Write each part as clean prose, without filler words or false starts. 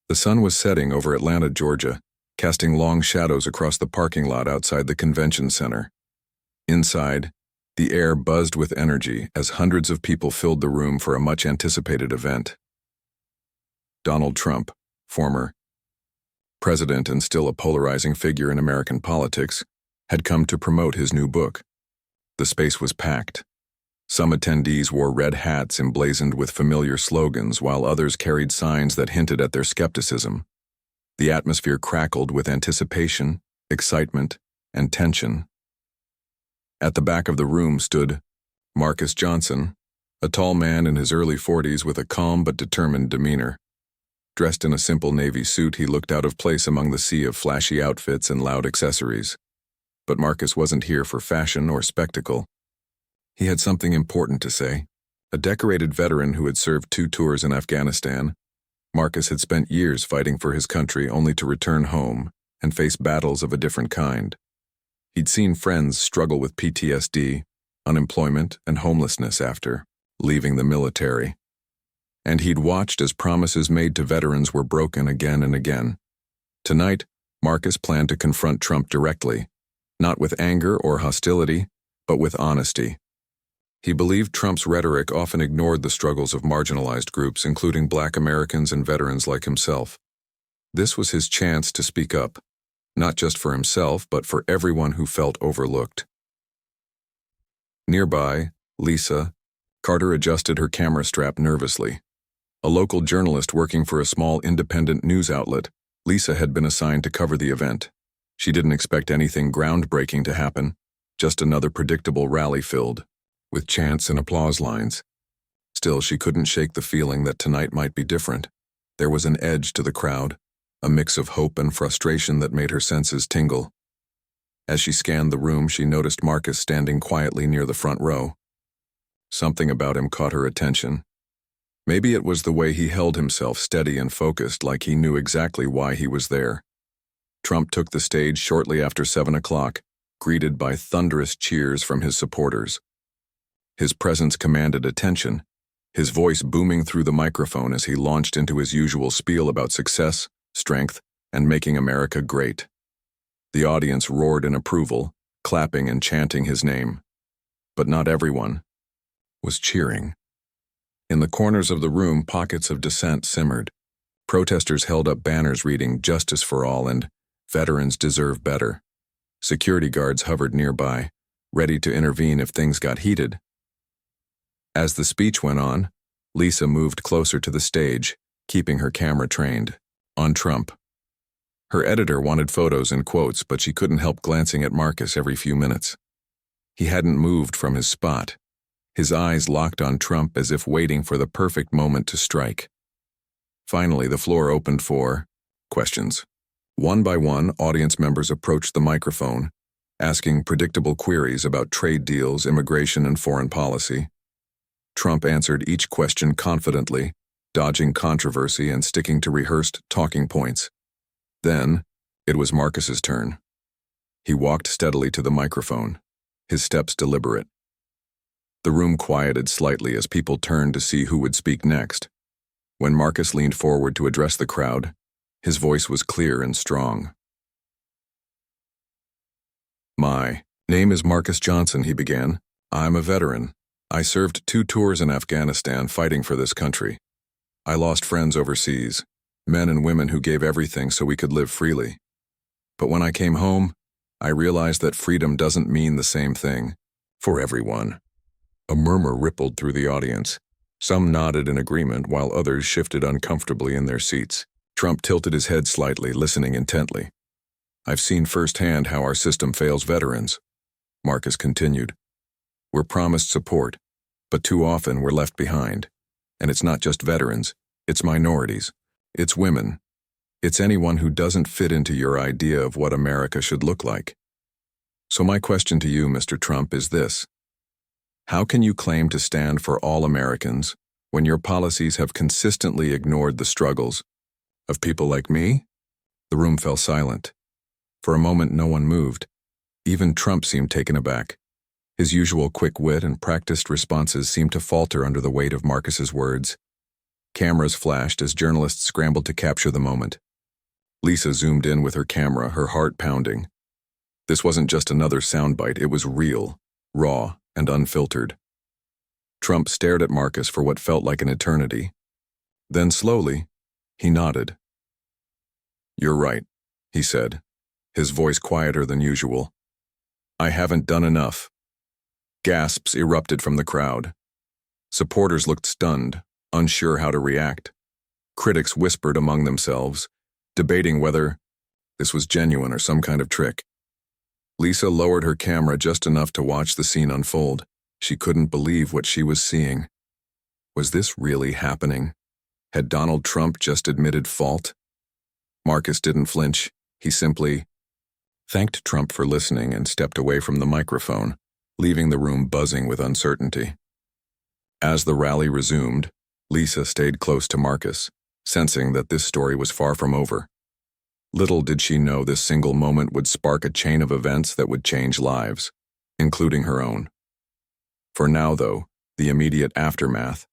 The sun was setting over Atlanta, Georgia, casting long shadows across the parking lot outside the convention center. Inside, the air buzzed with energy as hundreds of people filled the room for a much-anticipated event. Donald Trump, former president and still a polarizing figure in American politics, had come to promote his new book. The space was packed. Some attendees wore red hats emblazoned with familiar slogans, while others carried signs that hinted at their skepticism. The atmosphere crackled with anticipation, excitement, and tension. At the back of the room stood Marcus Johnson, a tall man in his early 40s with a calm but determined demeanor. Dressed in a simple navy suit, he looked out of place among the sea of flashy outfits and loud accessories. But Marcus wasn't here for fashion or spectacle. He had something important to say. A decorated veteran who had served 2 tours in Afghanistan, Marcus had spent years fighting for his country only to return home and face battles of a different kind. He'd seen friends struggle with PTSD, unemployment, and homelessness after leaving the military. And he'd watched as promises made to veterans were broken again and again. Tonight, Marcus planned to confront Trump directly, not with anger or hostility, but with honesty. He believed Trump's rhetoric often ignored the struggles of marginalized groups, including Black Americans and veterans like himself. This was his chance to speak up, not just for himself, but for everyone who felt overlooked. Nearby, Lisa, Carter adjusted her camera strap nervously. A local journalist working for a small independent news outlet, Lisa had been assigned to cover the event. She didn't expect anything groundbreaking to happen, just another predictable rally filled with chants and applause lines. Still, she couldn't shake the feeling that tonight might be different. There was an edge to the crowd, a mix of hope and frustration that made her senses tingle. As she scanned the room, she noticed Marcus standing quietly near the front row. Something about him caught her attention. Maybe it was the way he held himself steady and focused, like he knew exactly why he was there. Trump took the stage shortly after 7 o'clock, greeted by thunderous cheers from his supporters. His presence commanded attention, his voice booming through the microphone as he launched into his usual spiel about success, strength, and making America great. The audience roared in approval, clapping and chanting his name. But not everyone was cheering. In the corners of the room, pockets of dissent simmered. Protesters held up banners reading "Justice for All" and "Veterans deserve better." Security guards hovered nearby, ready to intervene if things got heated. As the speech went on, Lisa moved closer to the stage, keeping her camera trained on Trump. Her editor wanted photos and quotes, but she couldn't help glancing at Marcus every few minutes. He hadn't moved from his spot, his eyes locked on Trump as if waiting for the perfect moment to strike. Finally, the floor opened for questions. One by one, audience members approached the microphone, asking predictable queries about trade deals, immigration, and foreign policy. Trump answered each question confidently, dodging controversy and sticking to rehearsed talking points. Then, it was Marcus's turn. He walked steadily to the microphone, his steps deliberate. The room quieted slightly as people turned to see who would speak next. When Marcus leaned forward to address the crowd, his voice was clear and strong. "My name is Marcus Johnson," he began. "I'm a veteran. I served 2 tours in Afghanistan fighting for this country. I lost friends overseas, men and women who gave everything so we could live freely. But when I came home, I realized that freedom doesn't mean the same thing for everyone." A murmur rippled through the audience. Some nodded in agreement while others shifted uncomfortably in their seats. Trump tilted his head slightly, listening intently. "I've seen firsthand how our system fails veterans," Marcus continued. "We're promised support, but too often we're left behind. And it's not just veterans, it's minorities, it's women. It's anyone who doesn't fit into your idea of what America should look like. So my question to you, Mr. Trump, is this. How can you claim to stand for all Americans when your policies have consistently ignored the struggles of people like me?" The room fell silent. For a moment, no one moved. Even Trump seemed taken aback. His usual quick wit and practiced responses seemed to falter under the weight of Marcus's words. Cameras flashed as journalists scrambled to capture the moment. Lisa zoomed in with her camera, her heart pounding. This wasn't just another soundbite, it was real, raw, and unfiltered. Trump stared at Marcus for what felt like an eternity. Then slowly, he nodded. "You're right," he said, his voice quieter than usual. "I haven't done enough." Gasps erupted from the crowd. Supporters looked stunned, unsure how to react. Critics whispered among themselves, debating whether this was genuine or some kind of trick. Lisa lowered her camera just enough to watch the scene unfold. She couldn't believe what she was seeing. Was this really happening? Had Donald Trump just admitted fault? Marcus didn't flinch. He simply thanked Trump for listening and stepped away from the microphone, leaving the room buzzing with uncertainty. As the rally resumed, Lisa stayed close to Marcus, sensing that this story was far from over. Little did she know this single moment would spark a chain of events that would change lives, including her own. For now, though, the immediate aftermath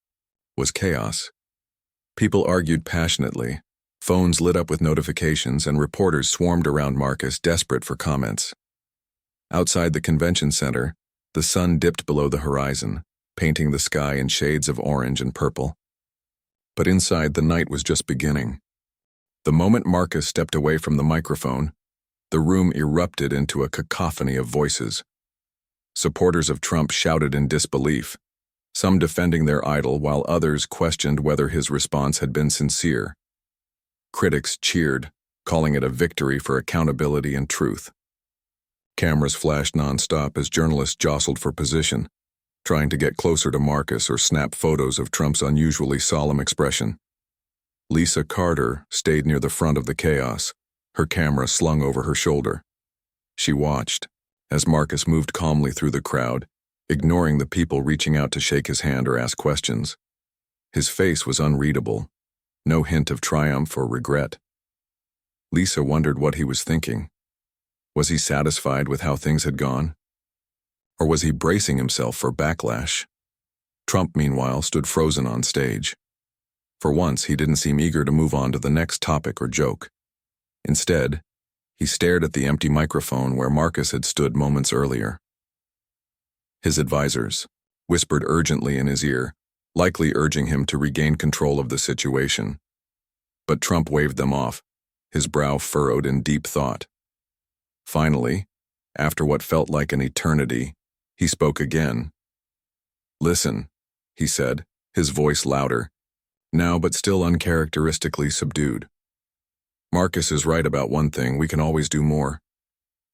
was chaos. People argued passionately, phones lit up with notifications, and reporters swarmed around Marcus, desperate for comments. Outside the convention center, the sun dipped below the horizon, painting the sky in shades of orange and purple. But inside, the night was just beginning. The moment Marcus stepped away from the microphone, the room erupted into a cacophony of voices. Supporters of Trump shouted in disbelief, some defending their idol while others questioned whether his response had been sincere. Critics cheered, calling it a victory for accountability and truth. Cameras flashed nonstop as journalists jostled for position, trying to get closer to Marcus or snap photos of Trump's unusually solemn expression. Lisa Carter stayed near the front of the chaos, her camera slung over her shoulder. She watched as Marcus moved calmly through the crowd, ignoring the people reaching out to shake his hand or ask questions. His face was unreadable, no hint of triumph or regret. Lisa wondered what he was thinking. Was he satisfied with how things had gone? Or was he bracing himself for backlash? Trump, meanwhile, stood frozen on stage. For once, he didn't seem eager to move on to the next topic or joke. Instead, he stared at the empty microphone where Marcus had stood moments earlier. His advisors whispered urgently in his ear, likely urging him to regain control of the situation. But Trump waved them off, his brow furrowed in deep thought. Finally, after what felt like an eternity, he spoke again. "Listen," he said, his voice louder, now but still uncharacteristically subdued. "Marcus is right about one thing: we can always do more,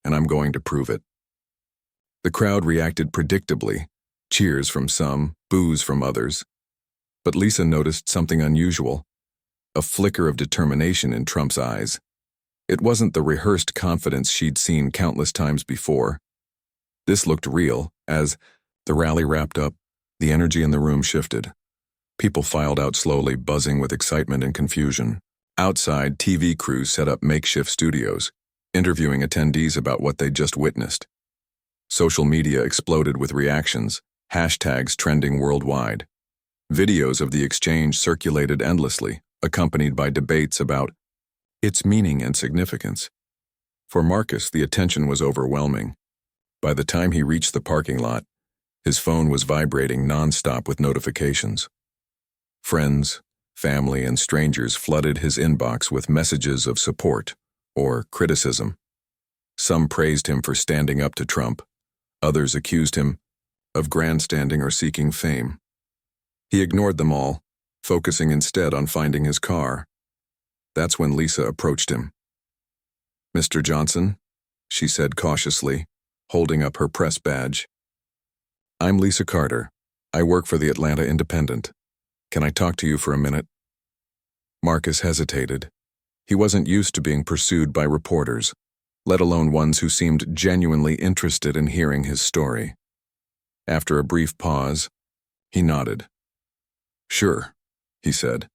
and I'm going to prove it." The crowd reacted predictably, cheers from some, boos from others. But Lisa noticed something unusual, a flicker of determination in Trump's eyes. It wasn't the rehearsed confidence she'd seen countless times before. This looked real. As the rally wrapped up, the energy in the room shifted. People filed out slowly, buzzing with excitement and confusion. Outside, TV crews set up makeshift studios, interviewing attendees about what they'd just witnessed. Social media exploded with reactions, hashtags trending worldwide. Videos of the exchange circulated endlessly, accompanied by debates about its meaning and significance. For Marcus, the attention was overwhelming. By the time he reached the parking lot, his phone was vibrating nonstop with notifications. Friends, family, and strangers flooded his inbox with messages of support or criticism. Some praised him for standing up to Trump. Others accused him of grandstanding or seeking fame. He ignored them all, focusing instead on finding his car. That's when Lisa approached him. "Mr. Johnson," she said cautiously, holding up her press badge. "I'm Lisa Carter. I work for the Atlanta Independent. Can I talk to you for a minute?" Marcus hesitated. He wasn't used to being pursued by reporters, let alone ones who seemed genuinely interested in hearing his story. After a brief pause, he nodded. "Sure," he said,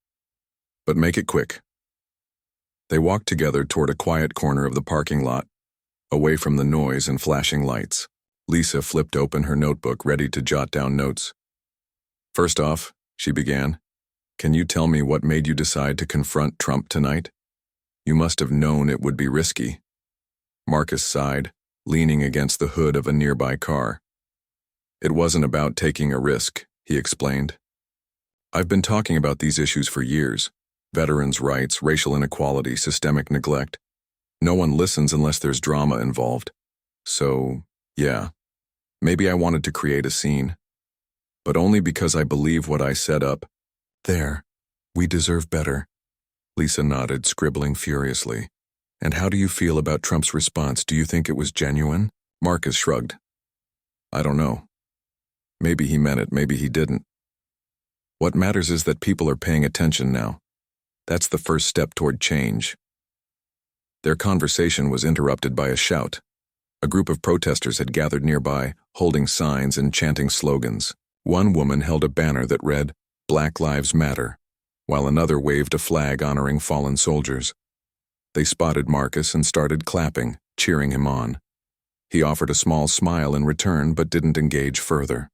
"but make it quick." They walked together toward a quiet corner of the parking lot, away from the noise and flashing lights. Lisa flipped open her notebook, ready to jot down notes. "First off," she began, Can you tell me what made you decide to confront Trump tonight? You must have known it would be risky. Marcus sighed, leaning against the hood of a nearby car. It wasn't about taking a risk, he explained. I've been talking about these issues for years. Veterans' rights, racial inequality, systemic neglect. No one listens unless there's drama involved. So, yeah, maybe I wanted to create a scene. But only because I believe what I set up. There, we deserve better. Lisa nodded, scribbling furiously. And how do you feel about Trump's response? Do you think it was genuine? Marcus shrugged. I don't know. Maybe he meant it, maybe he didn't. What matters is that people are paying attention now. That's the first step toward change. Their conversation was interrupted by a shout. A group of protesters had gathered nearby, holding signs and chanting slogans. One woman held a banner that read, "Black Lives Matter," while another waved a flag honoring fallen soldiers. They spotted Marcus and started clapping, cheering him on. He offered a small smile in return but didn't engage further.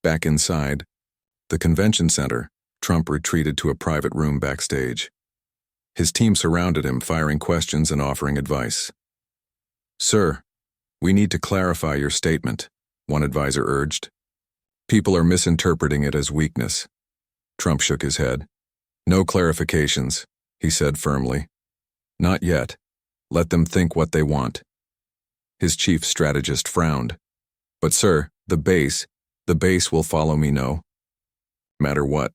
Back inside, the convention center, Trump retreated to a private room backstage. His team surrounded him, firing questions and offering advice. "Sir, we need to clarify your statement," one advisor urged. "People are misinterpreting it as weakness." Trump shook his head. "No clarifications," he said firmly. "Not yet. Let them think what they want." His chief strategist frowned. "But sir, the base will follow me, no?" "Matter what,"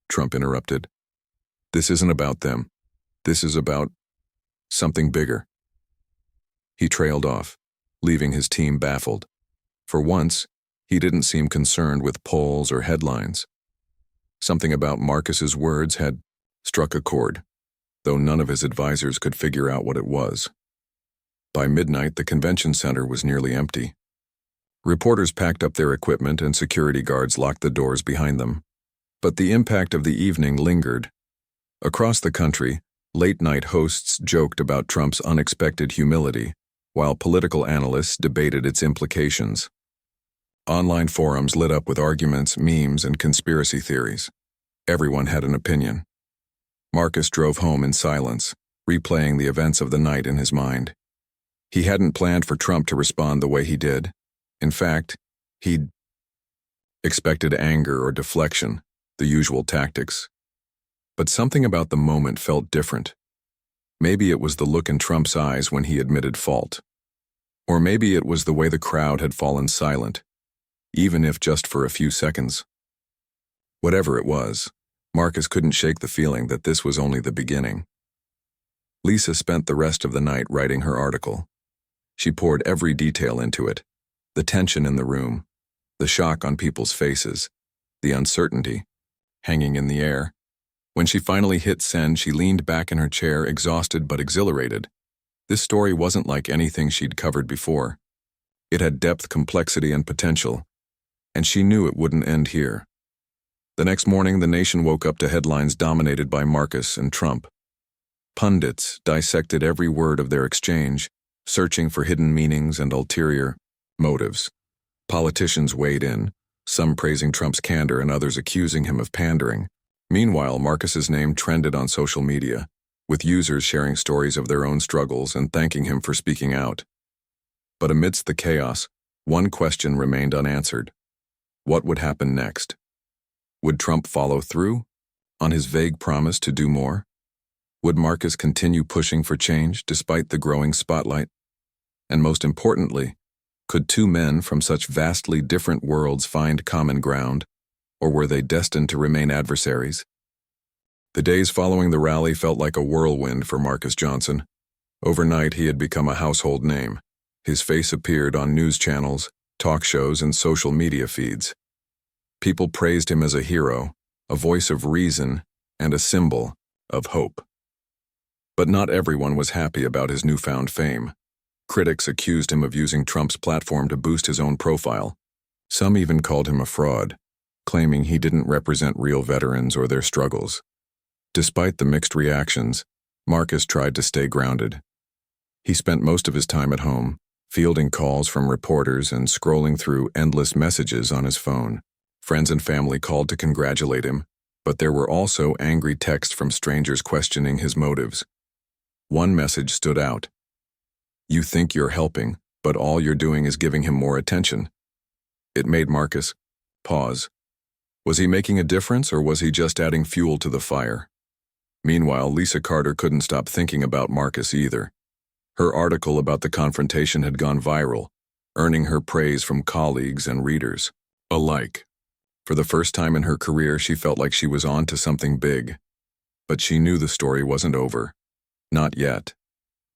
Trump interrupted. "This isn't about them. This is about something bigger." He trailed off, leaving his team baffled. For once, he didn't seem concerned with polls or headlines. Something about Marcus's words had struck a chord, though none of his advisors could figure out what it was. By midnight, the convention center was nearly empty. Reporters packed up their equipment and security guards locked the doors behind them. But the impact of the evening lingered. Across the country, late-night hosts joked about Trump's unexpected humility, while political analysts debated its implications. Online forums lit up with arguments, memes, and conspiracy theories. Everyone had an opinion. Marcus drove home in silence, replaying the events of the night in his mind. He hadn't planned for Trump to respond the way he did. In fact, he'd expected anger or deflection, the usual tactics. But something about the moment felt different. Maybe it was the look in Trump's eyes when he admitted fault. Or maybe it was the way the crowd had fallen silent, even if just for a few seconds. Whatever it was, Marcus couldn't shake the feeling that this was only the beginning. Lisa spent the rest of the night writing her article. She poured every detail into it, the tension in the room, the shock on people's faces, the uncertainty hanging in the air. When she finally hit send, she leaned back in her chair, exhausted but exhilarated. This story wasn't like anything she'd covered before. It had depth, complexity, and potential, and she knew it wouldn't end here. The next morning, the nation woke up to headlines dominated by Marcus and Trump. Pundits dissected every word of their exchange, searching for hidden meanings and ulterior motives. Politicians weighed in, some praising Trump's candor and others accusing him of pandering. Meanwhile, Marcus's name trended on social media, with users sharing stories of their own struggles and thanking him for speaking out. But amidst the chaos, one question remained unanswered. What would happen next? Would Trump follow through on his vague promise to do more? Would Marcus continue pushing for change despite the growing spotlight? And most importantly, could two men from such vastly different worlds find common ground, or were they destined to remain adversaries? The days following the rally felt like a whirlwind for Marcus Johnson. Overnight, he had become a household name. His face appeared on news channels, talk shows, and social media feeds. People praised him as a hero, a voice of reason, and a symbol of hope. But not everyone was happy about his newfound fame. Critics accused him of using Trump's platform to boost his own profile. Some even called him a fraud, claiming he didn't represent real veterans or their struggles. Despite the mixed reactions, Marcus tried to stay grounded. He spent most of his time at home, fielding calls from reporters and scrolling through endless messages on his phone. Friends and family called to congratulate him, But there were also angry texts from strangers questioning his motives. One message stood out. "You think you're helping, but all you're doing is giving him more attention." It made Marcus pause. Was he making a difference, or was he just adding fuel to the fire? Meanwhile, Lisa Carter couldn't stop thinking about Marcus either. Her article about the confrontation had gone viral, earning her praise from colleagues and readers alike. For the first time in her career, she felt like she was on to something big. But she knew the story wasn't over. Not yet.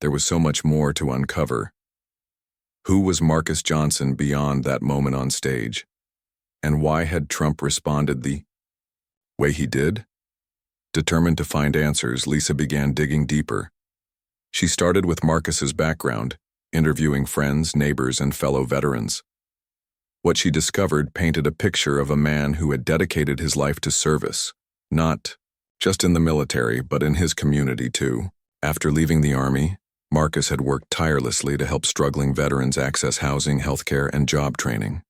There was so much more to uncover. Who was Marcus Johnson beyond that moment on stage? And why had Trump responded the way he did? Determined to find answers, Lisa began digging deeper. She started with Marcus's background, interviewing friends, neighbors, and fellow veterans. What she discovered painted a picture of a man who had dedicated his life to service, not just in the military, but in his community too. After leaving the Army, Marcus had worked tirelessly to help struggling veterans access housing, healthcare, and job training.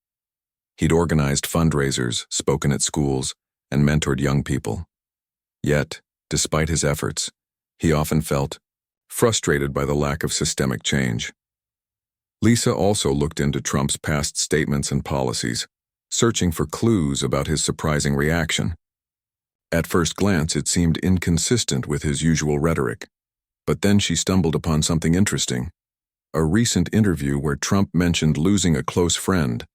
He'd organized fundraisers, spoken at schools, and mentored young people. Yet, despite his efforts, he often felt frustrated by the lack of systemic change. Lisa also looked into Trump's past statements and policies, searching for clues about his surprising reaction. At first glance, it seemed inconsistent with his usual rhetoric. But then she stumbled upon something interesting. A recent interview where Trump mentioned losing a close friend,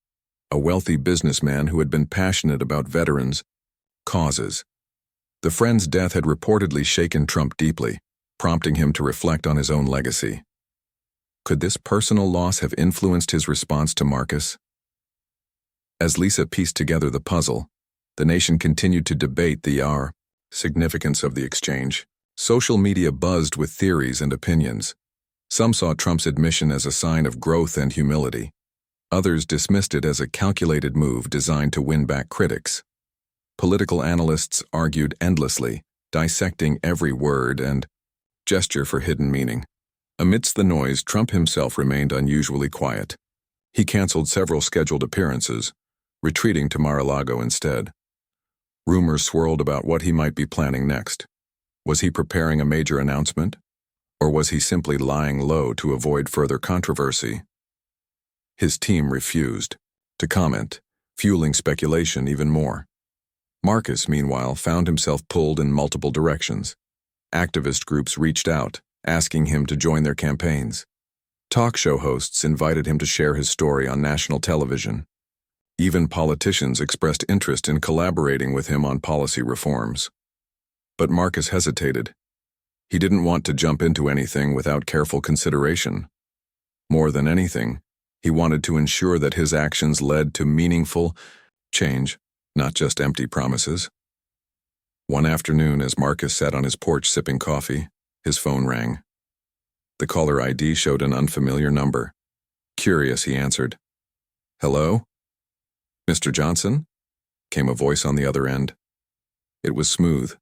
a wealthy businessman who had been passionate about veterans' causes. The friend's death had reportedly shaken Trump deeply, prompting him to reflect on his own legacy. Could this personal loss have influenced his response to Marcus? As Lisa pieced together the puzzle, the nation continued to debate the significance of the exchange. Social media buzzed with theories and opinions. Some saw Trump's admission as a sign of growth and humility. Others dismissed it as a calculated move designed to win back critics. Political analysts argued endlessly, dissecting every word and gesture for hidden meaning. Amidst the noise, Trump himself remained unusually quiet. He canceled several scheduled appearances, retreating to Mar-a-Lago instead. Rumors swirled about what he might be planning next. Was he preparing a major announcement? Or was he simply lying low to avoid further controversy? His team refused to comment, fueling speculation even more. Marcus, meanwhile, found himself pulled in multiple directions. Activist groups reached out, asking him to join their campaigns. Talk show hosts invited him to share his story on national television. Even politicians expressed interest in collaborating with him on policy reforms. But Marcus hesitated. He didn't want to jump into anything without careful consideration. More than anything, he wanted to ensure that his actions led to meaningful change, not just empty promises. One afternoon, as Marcus sat on his porch sipping coffee, his phone rang. The caller ID showed an unfamiliar number. Curious, he answered. "Hello? Mr. Johnson?" came a voice on the other end. It was smooth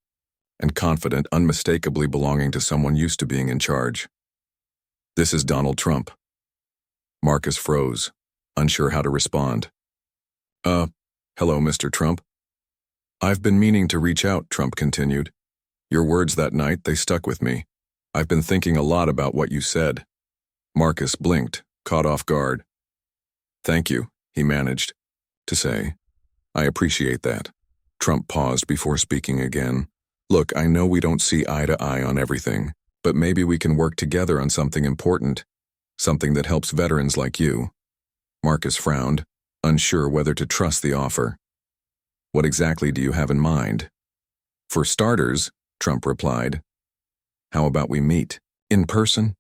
and confident, unmistakably belonging to someone used to being in charge. "This is Donald Trump." Marcus froze, unsure how to respond. Hello, Mr. Trump." "I've been meaning to reach out," Trump continued. "Your words that night, they stuck with me. I've been thinking a lot about what you said." Marcus blinked, caught off guard. "Thank you," he managed to say. "I appreciate that." Trump paused before speaking again. "Look, I know we don't see eye to eye on everything, but maybe we can work together on something important, something that helps veterans like you." Marcus frowned, unsure whether to trust the offer. "What exactly do you have in mind?" "For starters," Trump replied, "how about we meet in person?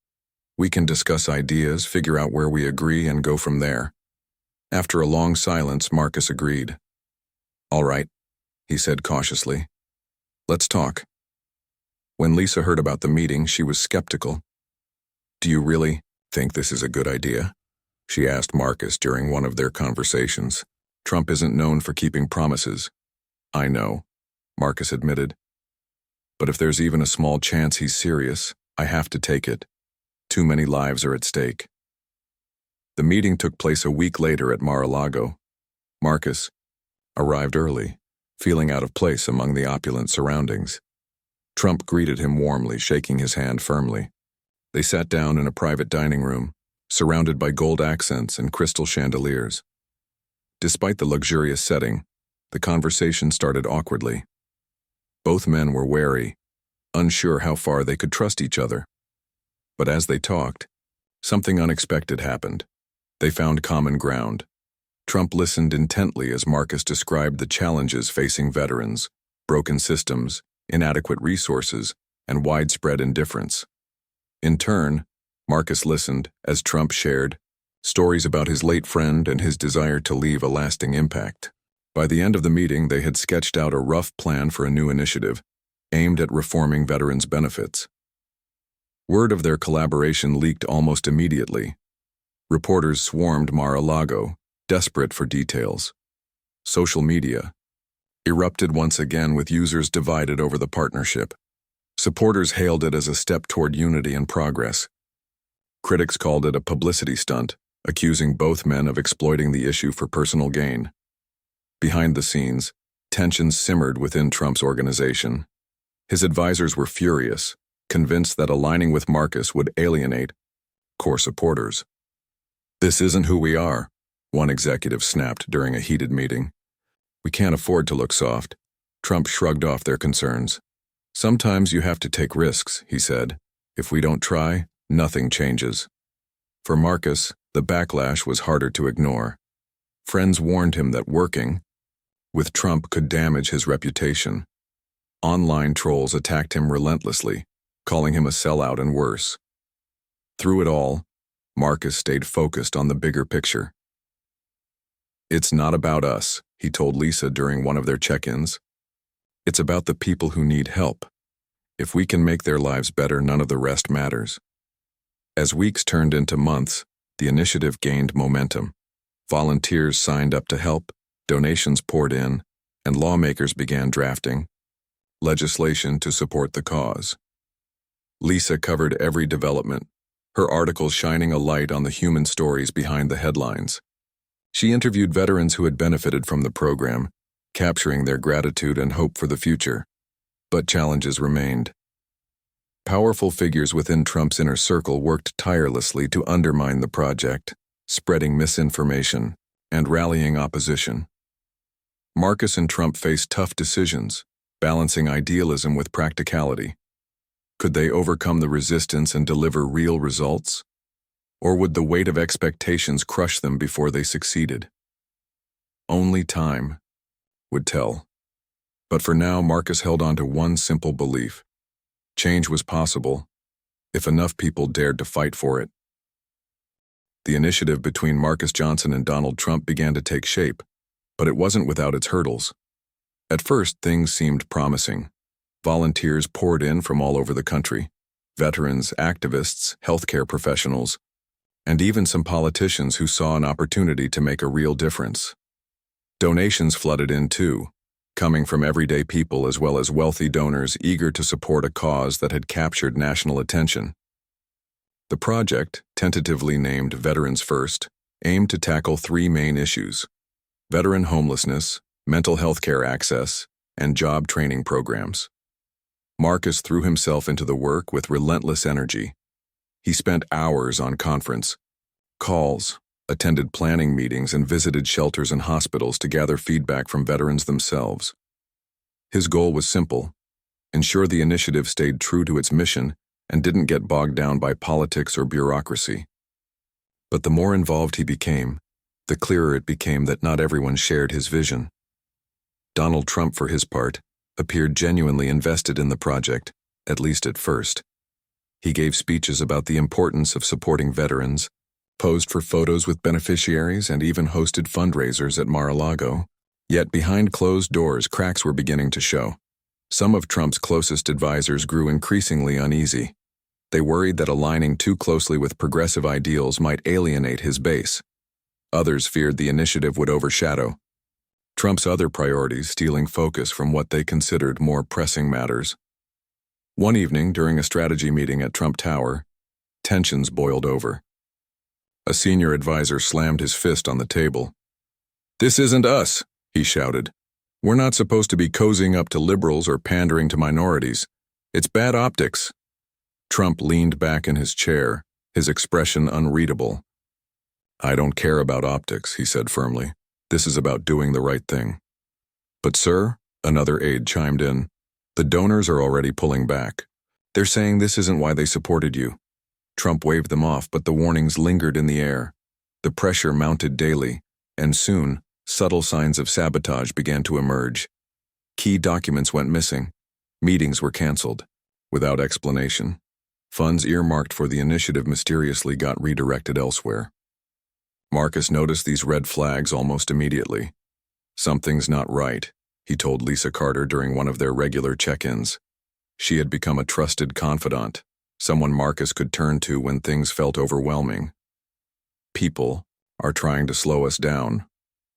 We can discuss ideas, figure out where we agree, and go from there." After a long silence, Marcus agreed. "All right," he said cautiously. "Let's talk." When Lisa heard about the meeting, she was skeptical. "Do you really think this is a good idea?" she asked Marcus during one of their conversations. "Trump isn't known for keeping promises." "I know," Marcus admitted. "But if there's even a small chance he's serious, I have to take it. Too many lives are at stake." The meeting took place a week later at Mar-a-Lago. Marcus arrived early, feeling out of place among the opulent surroundings. Trump greeted him warmly, shaking his hand firmly. They sat down in a private dining room, surrounded by gold accents and crystal chandeliers. Despite the luxurious setting, the conversation started awkwardly. Both men were wary, unsure how far they could trust each other. But as they talked, something unexpected happened. They found common ground. Trump listened intently as Marcus described the challenges facing veterans, broken systems, inadequate resources, and widespread indifference. In turn, Marcus listened as Trump shared stories about his late friend and his desire to leave a lasting impact. By the end of the meeting, they had sketched out a rough plan for a new initiative aimed at reforming veterans' benefits. Word of their collaboration leaked almost immediately. Reporters swarmed Mar-a-Lago, desperate for details. Social media erupted once again with users divided over the partnership. Supporters hailed it as a step toward unity and progress. Critics called it a publicity stunt, accusing both men of exploiting the issue for personal gain. Behind the scenes, tensions simmered within Trump's organization. His advisors were furious, convinced that aligning with Marcus would alienate core supporters. "This isn't who we are," one executive snapped during a heated meeting. "We can't afford to look soft." Trump shrugged off their concerns. "Sometimes you have to take risks," he said. "If we don't try, nothing changes." For Marcus, the backlash was harder to ignore. Friends warned him that working with Trump could damage his reputation. Online trolls attacked him relentlessly, calling him a sellout and worse. Through it all, Marcus stayed focused on the bigger picture. "It's not about us," he told Lisa during one of their check-ins. "It's about the people who need help. If we can make their lives better, none of the rest matters." As weeks turned into months, the initiative gained momentum. Volunteers signed up to help, donations poured in, and lawmakers began drafting legislation to support the cause. Lisa covered every development, her articles shining a light on the human stories behind the headlines. She interviewed veterans who had benefited from the program, capturing their gratitude and hope for the future. But challenges remained. Powerful figures within Trump's inner circle worked tirelessly to undermine the project, spreading misinformation and rallying opposition. Marcus and Trump faced tough decisions, balancing idealism with practicality. Could they overcome the resistance and deliver real results? Or would the weight of expectations crush them before they succeeded? Only time would tell. But for now, Marcus held on to one simple belief. Change was possible, if enough people dared to fight for it. The initiative between Marcus Johnson and Donald Trump began to take shape, but it wasn't without its hurdles. At first, things seemed promising. Volunteers poured in from all over the country. Veterans, activists, healthcare professionals, and even some politicians who saw an opportunity to make a real difference. Donations flooded in too, coming from everyday people as well as wealthy donors eager to support a cause that had captured national attention. The project, tentatively named Veterans First, aimed to tackle three main issues: veteran homelessness, mental health care access, and job training programs. Marcus threw himself into the work with relentless energy. He spent hours on conference calls, attended planning meetings, and visited shelters and hospitals to gather feedback from veterans themselves. His goal was simple: ensure the initiative stayed true to its mission and didn't get bogged down by politics or bureaucracy. But the more involved he became, the clearer it became that not everyone shared his vision. Donald Trump, for his part, appeared genuinely invested in the project, at least at first. He gave speeches about the importance of supporting veterans, posed for photos with beneficiaries, and even hosted fundraisers at Mar-a-Lago. Yet behind closed doors, cracks were beginning to show. Some of Trump's closest advisors grew increasingly uneasy. They worried that aligning too closely with progressive ideals might alienate his base. Others feared the initiative would overshadow Trump's other priorities, stealing focus from what they considered more pressing matters. One evening, during a strategy meeting at Trump Tower, tensions boiled over. A senior advisor slammed his fist on the table. "This isn't us," he shouted. We're not supposed to be cozying up to liberals or pandering to minorities. It's bad optics. Trump leaned back in his chair, his expression unreadable. I don't care about optics, he said firmly. This is about doing the right thing. But sir, another aide chimed in, the donors are already pulling back. They're saying this isn't why they supported you. Trump waved them off, but the warnings lingered in the air. The pressure mounted daily, and soon, subtle signs of sabotage began to emerge. Key documents went missing. Meetings were canceled, without explanation. Funds earmarked for the initiative mysteriously got redirected elsewhere. Marcus noticed these red flags almost immediately. Something's not right, he told Lisa Carter during one of their regular check-ins. She had become a trusted confidant, someone Marcus could turn to when things felt overwhelming. People are trying to slow us down,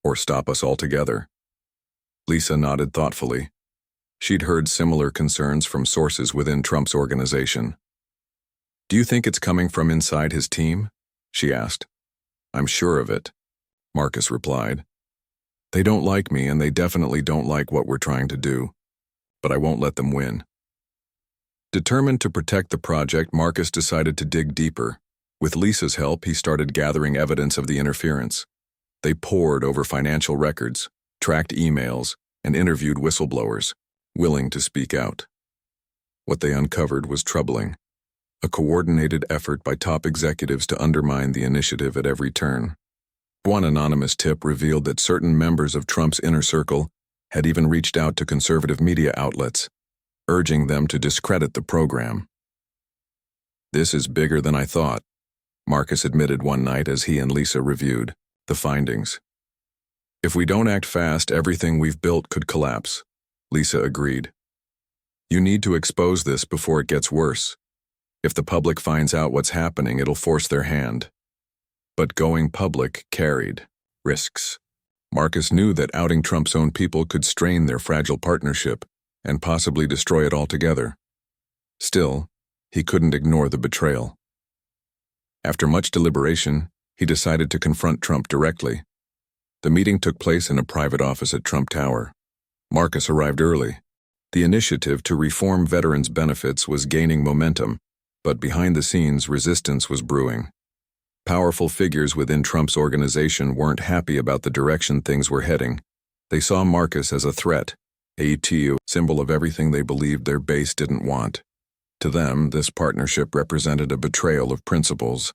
or stop us altogether. Lisa nodded thoughtfully. She'd heard similar concerns from sources within Trump's organization. Do you think it's coming from inside his team? She asked. I'm sure of it, Marcus replied. They don't like me, and they definitely don't like what we're trying to do. But I won't let them win. Determined to protect the project, Marcus decided to dig deeper. With Lisa's help, he started gathering evidence of the interference. They pored over financial records, tracked emails, and interviewed whistleblowers, willing to speak out. What they uncovered was troubling. A coordinated effort by top executives to undermine the initiative at every turn. One anonymous tip revealed that certain members of Trump's inner circle had even reached out to conservative media outlets, urging them to discredit the program. This is bigger than I thought, Marcus admitted one night as he and Lisa reviewed the findings. If we don't act fast, everything we've built could collapse, Lisa agreed. You need to expose this before it gets worse. If the public finds out what's happening, it'll force their hand. But going public carried risks. Marcus knew that outing Trump's own people could strain their fragile partnership and possibly destroy it altogether. Still, he couldn't ignore the betrayal. After much deliberation, he decided to confront Trump directly. The meeting took place in a private office at Trump Tower. Marcus arrived early. The initiative to reform veterans' benefits was gaining momentum, but behind the scenes, resistance was brewing. Powerful figures within Trump's organization weren't happy about the direction things were heading. They saw Marcus as a threat, a symbol of everything they believed their base didn't want. To them, this partnership represented a betrayal of principles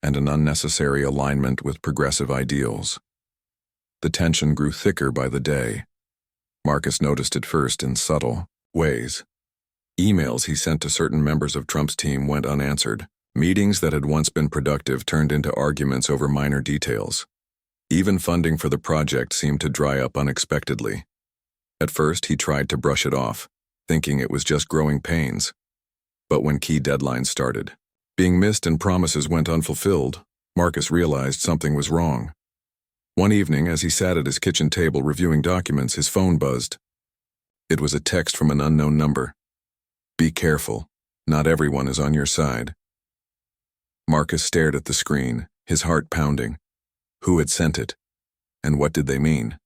and an unnecessary alignment with progressive ideals. The tension grew thicker by the day. Marcus noticed it first in subtle ways. Emails he sent to certain members of Trump's team went unanswered. Meetings that had once been productive turned into arguments over minor details. Even funding for the project seemed to dry up unexpectedly. At first, he tried to brush it off, thinking it was just growing pains. But when key deadlines started, being missed and promises went unfulfilled, Marcus realized something was wrong. One evening, as he sat at his kitchen table reviewing documents, his phone buzzed. It was a text from an unknown number. Be careful, not everyone is on your side. Marcus stared at the screen, his heart pounding. Who had sent it? And what did they mean?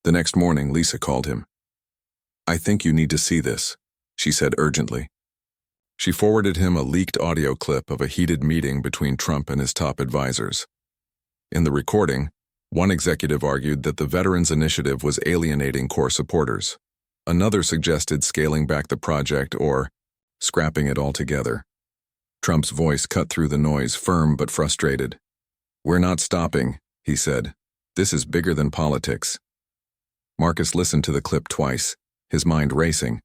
The next morning, Lisa called him. I think you need to see this, she said urgently. She forwarded him a leaked audio clip of a heated meeting between Trump and his top advisors. In the recording, one executive argued that the Veterans Initiative was alienating core supporters. Another suggested scaling back the project or scrapping it altogether. Trump's voice cut through the noise, firm but frustrated. We're not stopping, he said. This is bigger than politics. Marcus listened to the clip twice, his mind racing.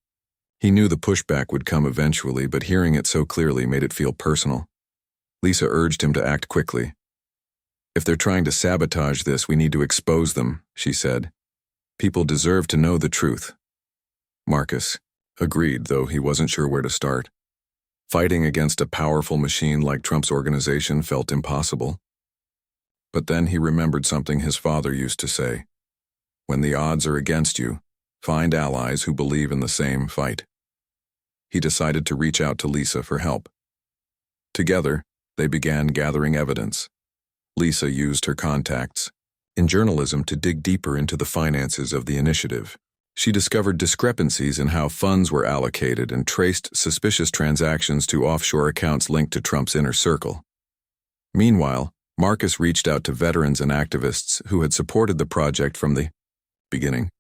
He knew the pushback would come eventually, but hearing it so clearly made it feel personal. Lisa urged him to act quickly. If they're trying to sabotage this, we need to expose them, she said. People deserve to know the truth. Marcus agreed, though he wasn't sure where to start. Fighting against a powerful machine like Trump's organization felt impossible. But then he remembered something his father used to say. When the odds are against you, find allies who believe in the same fight. He decided to reach out to Lisa for help. Together, they began gathering evidence. Lisa used her contacts, in journalism to dig deeper into the finances of the initiative. She discovered discrepancies in how funds were allocated and traced suspicious transactions to offshore accounts linked to Trump's inner circle. Meanwhile, Marcus reached out to veterans and activists who had supported the project from the beginning.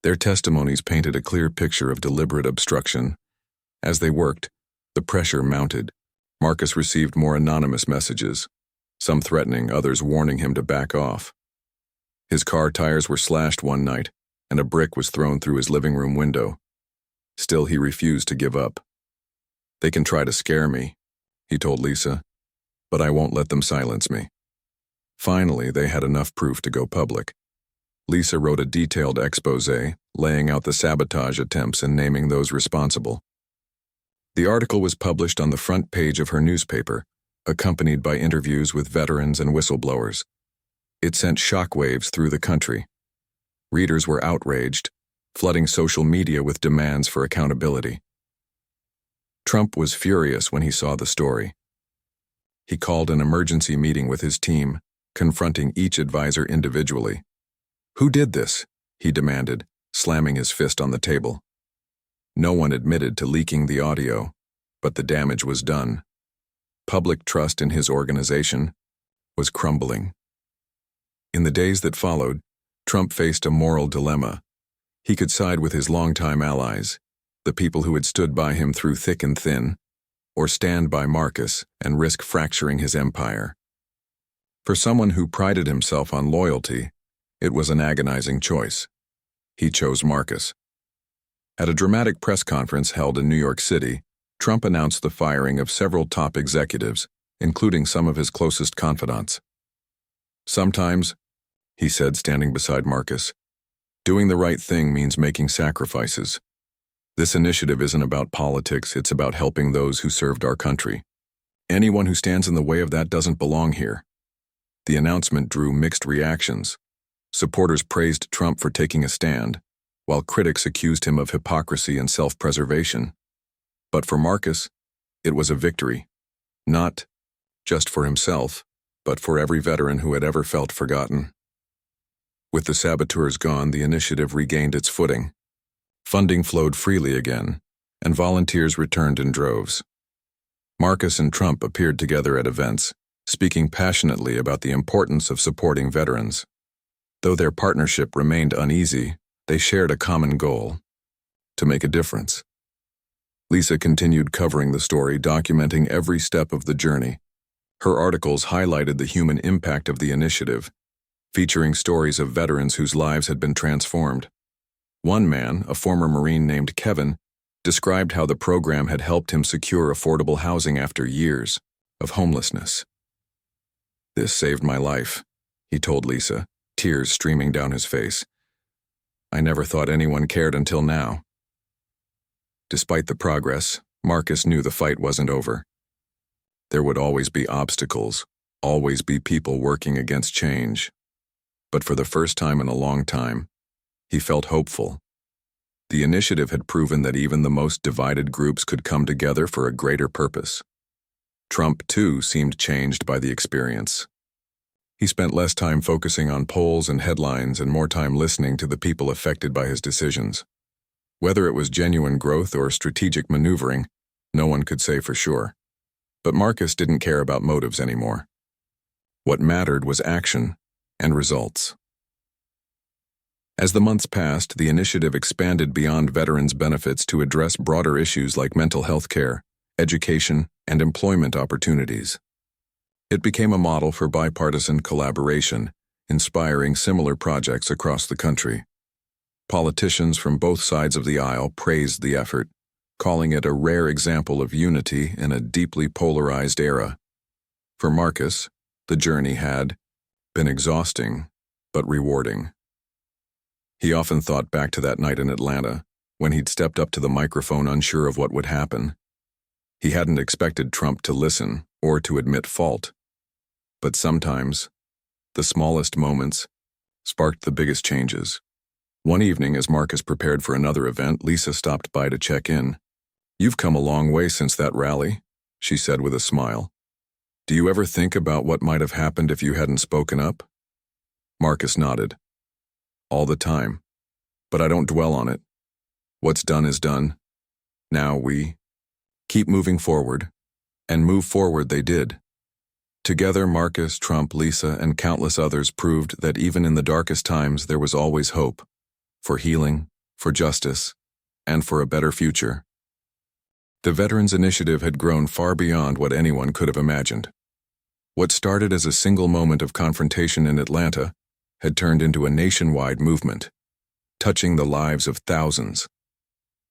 Their testimonies painted a clear picture of deliberate obstruction. As they worked, the pressure mounted. Marcus received more anonymous messages, some threatening, others warning him to back off. His car tires were slashed one night, and a brick was thrown through his living room window. Still, he refused to give up. "They can try to scare me," he told Lisa, "but I won't let them silence me." Finally, they had enough proof to go public. Lisa wrote a detailed exposé, laying out the sabotage attempts and naming those responsible. The article was published on the front page of her newspaper, accompanied by interviews with veterans and whistleblowers. It sent shockwaves through the country. Readers were outraged, flooding social media with demands for accountability. Trump was furious when he saw the story. He called an emergency meeting with his team, confronting each advisor individually. "Who did this?" he demanded, slamming his fist on the table. No one admitted to leaking the audio, but the damage was done. Public trust in his organization was crumbling. In the days that followed, Trump faced a moral dilemma. He could side with his longtime allies, the people who had stood by him through thick and thin, or stand by Marcus and risk fracturing his empire. For someone who prided himself on loyalty, it was an agonizing choice. He chose Marcus. At a dramatic press conference held in New York City, Trump announced the firing of several top executives, including some of his closest confidants. "Sometimes," he said, standing beside Marcus, "doing the right thing means making sacrifices. This initiative isn't about politics, it's about helping those who served our country. Anyone who stands in the way of that doesn't belong here." The announcement drew mixed reactions. Supporters praised Trump for taking a stand, while critics accused him of hypocrisy and self-preservation. But for Marcus, it was a victory, not just for himself, but for every veteran who had ever felt forgotten. With the saboteurs gone, the initiative regained its footing. Funding flowed freely again, and volunteers returned in droves. Marcus and Trump appeared together at events, speaking passionately about the importance of supporting veterans. Though their partnership remained uneasy, they shared a common goal: to make a difference. Lisa continued covering the story, documenting every step of the journey. Her articles highlighted the human impact of the initiative, featuring stories of veterans whose lives had been transformed. One man, a former Marine named Kevin, described how the program had helped him secure affordable housing after years of homelessness. "This saved my life," he told Lisa, tears streaming down his face. "I never thought anyone cared until now." Despite the progress, Marcus knew the fight wasn't over. There would always be obstacles, always be people working against change. But for the first time in a long time, he felt hopeful. The initiative had proven that even the most divided groups could come together for a greater purpose. Trump, too, seemed changed by the experience. He spent less time focusing on polls and headlines and more time listening to the people affected by his decisions. Whether it was genuine growth or strategic maneuvering, no one could say for sure. But Marcus didn't care about motives anymore. What mattered was action and results. As the months passed, the initiative expanded beyond veterans' benefits to address broader issues like mental health care, education, and employment opportunities. It became a model for bipartisan collaboration, inspiring similar projects across the country. Politicians from both sides of the aisle praised the effort, calling it a rare example of unity in a deeply polarized era. For Marcus, the journey had been exhausting, but rewarding. He often thought back to that night in Atlanta, when he'd stepped up to the microphone unsure of what would happen. He hadn't expected Trump to listen or to admit fault. But sometimes, the smallest moments sparked the biggest changes. One evening, as Marcus prepared for another event, Lisa stopped by to check in. "You've come a long way since that rally," she said with a smile. "Do you ever think about what might have happened if you hadn't spoken up?" Marcus nodded. All the time. But I don't dwell on it. What's done is done. Now we keep moving forward. And move forward they did. Together, Marcus, Trump, Lisa, and countless others proved that even in the darkest times there was always hope. For healing, for justice, and for a better future. The Veterans Initiative had grown far beyond what anyone could have imagined. What started as a single moment of confrontation in Atlanta had turned into a nationwide movement, touching the lives of thousands.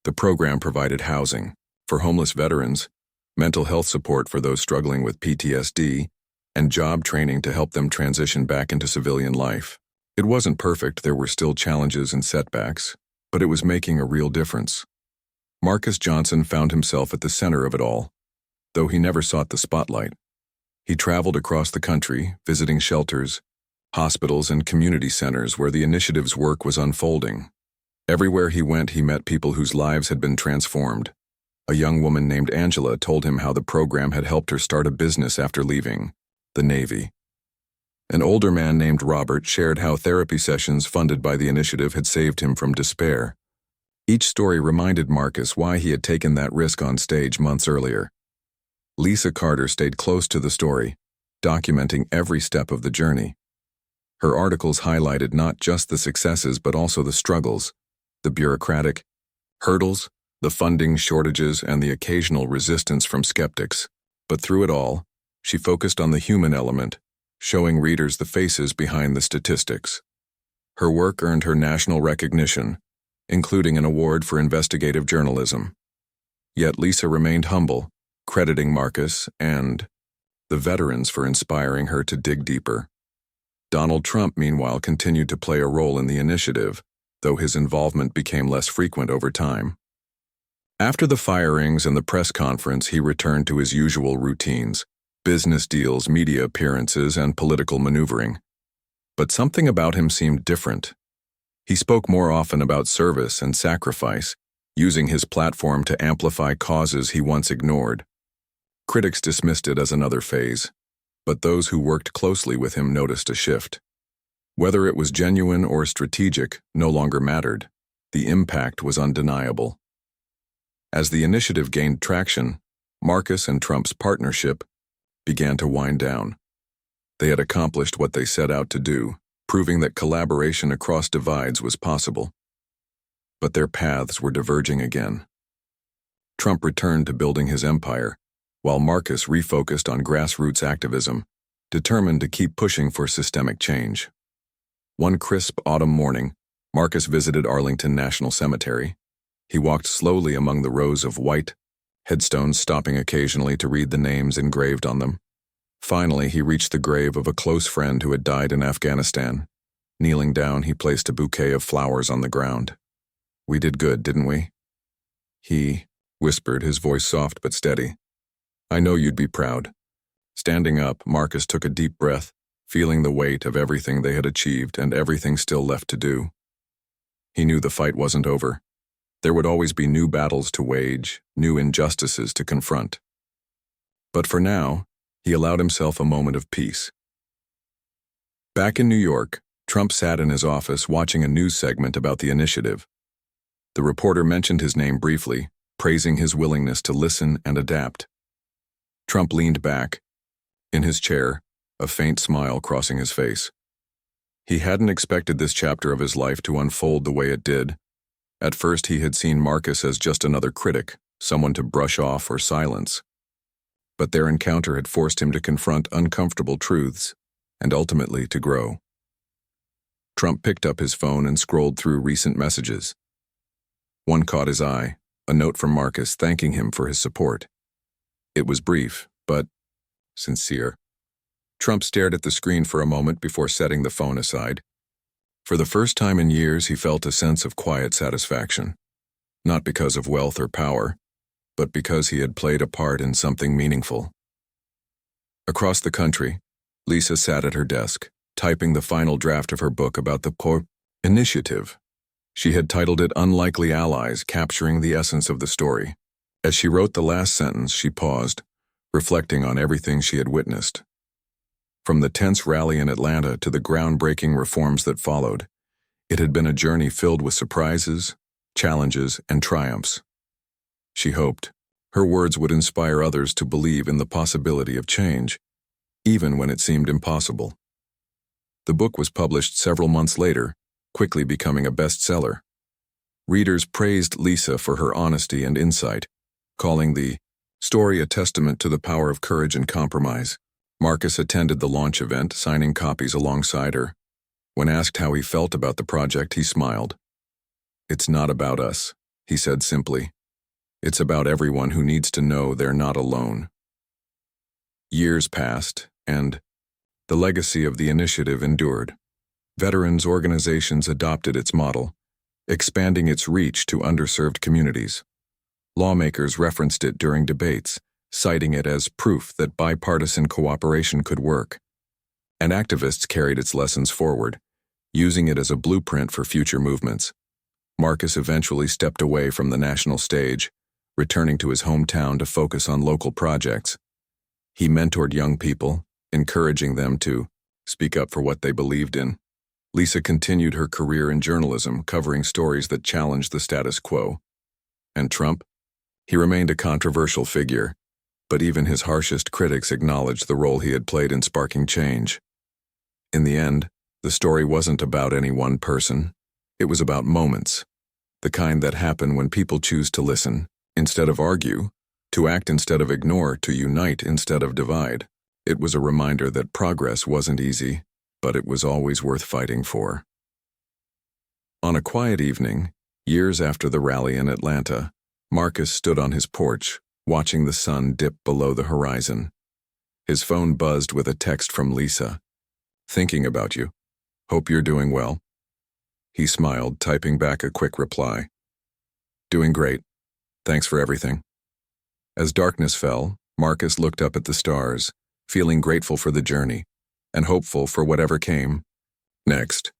The program provided housing for homeless veterans, mental health support for those struggling with PTSD, and job training to help them transition back into civilian life. It wasn't perfect, there were still challenges and setbacks, but it was making a real difference. Marcus Johnson found himself at the center of it all, though he never sought the spotlight. He traveled across the country, visiting shelters, hospitals, and community centers where the initiative's work was unfolding. Everywhere he went, he met people whose lives had been transformed. A young woman named Angela told him how the program had helped her start a business after leaving the Navy. An older man named Robert shared how therapy sessions funded by the initiative had saved him from despair. Each story reminded Marcus why he had taken that risk on stage months earlier. Lisa Carter stayed close to the story, documenting every step of the journey. Her articles highlighted not just the successes but also the struggles, the bureaucratic hurdles, the funding shortages, and the occasional resistance from skeptics. But through it all, she focused on the human element, showing readers the faces behind the statistics. Her work earned her national recognition, including an award for investigative journalism. Yet Lisa remained humble, crediting Marcus and the veterans for inspiring her to dig deeper. Donald Trump, meanwhile, continued to play a role in the initiative, though his involvement became less frequent over time. After the firings and the press conference, he returned to his usual routines: business deals, media appearances, and political maneuvering. But something about him seemed different. He spoke more often about service and sacrifice, using his platform to amplify causes he once ignored. Critics dismissed it as another phase, but those who worked closely with him noticed a shift. Whether it was genuine or strategic no longer mattered. The impact was undeniable. As the initiative gained traction, Marcus and Trump's partnership began to wind down. They had accomplished what they set out to do, proving that collaboration across divides was possible. But their paths were diverging again. Trump returned to building his empire, while Marcus refocused on grassroots activism, determined to keep pushing for systemic change. One crisp autumn morning, Marcus visited Arlington National Cemetery. He walked slowly among the rows of white headstones, stopping occasionally to read the names engraved on them. Finally, he reached the grave of a close friend who had died in Afghanistan. Kneeling down, he placed a bouquet of flowers on the ground. "We did good, didn't we?" He whispered, his voice soft but steady. "I know you'd be proud." Standing up, Marcus took a deep breath, feeling the weight of everything they had achieved and everything still left to do. He knew the fight wasn't over. There would always be new battles to wage, new injustices to confront. But for now, he allowed himself a moment of peace. Back in New York, Trump sat in his office watching a news segment about the initiative. The reporter mentioned his name briefly, praising his willingness to listen and adapt. Trump leaned back in his chair, a faint smile crossing his face. He hadn't expected this chapter of his life to unfold the way it did. At first, he had seen Marcus as just another critic, someone to brush off or silence. But their encounter had forced him to confront uncomfortable truths, and ultimately to grow. Trump picked up his phone and scrolled through recent messages. One caught his eye, a note from Marcus thanking him for his support. It was brief, but sincere. Trump stared at the screen for a moment before setting the phone aside. For the first time in years, he felt a sense of quiet satisfaction, not because of wealth or power, but because he had played a part in something meaningful. Across the country, Lisa sat at her desk, typing the final draft of her book about the initiative. She had titled it Unlikely Allies, capturing the essence of the story. As she wrote the last sentence, she paused, reflecting on everything she had witnessed. From the tense rally in Atlanta to the groundbreaking reforms that followed, it had been a journey filled with surprises, challenges, and triumphs. She hoped her words would inspire others to believe in the possibility of change, even when it seemed impossible. The book was published several months later, quickly becoming a bestseller. Readers praised Lisa for her honesty and insight, calling the story a testament to the power of courage and compromise. Marcus attended the launch event, signing copies alongside her. When asked how he felt about the project, he smiled. "It's not about us," he said simply. "It's about everyone who needs to know they're not alone." Years passed, and the legacy of the initiative endured. Veterans organizations adopted its model, expanding its reach to underserved communities. Lawmakers referenced it during debates, citing it as proof that bipartisan cooperation could work. And activists carried its lessons forward, using it as a blueprint for future movements. Marcus eventually stepped away from the national stage, returning to his hometown to focus on local projects. He mentored young people, encouraging them to speak up for what they believed in. Lisa continued her career in journalism, covering stories that challenged the status quo. And Trump? He remained a controversial figure, but even his harshest critics acknowledged the role he had played in sparking change. In the end, the story wasn't about any one person. It was about moments, the kind that happen when people choose to listen instead of argue, to act instead of ignore, to unite instead of divide. It was a reminder that progress wasn't easy, but it was always worth fighting for. On a quiet evening, years after the rally in Atlanta, Marcus stood on his porch, watching the sun dip below the horizon. His phone buzzed with a text from Lisa. "Thinking about you. Hope you're doing well." He smiled, typing back a quick reply. "Doing great. Thanks for everything." As darkness fell, Marcus looked up at the stars, feeling grateful for the journey and hopeful for whatever came next.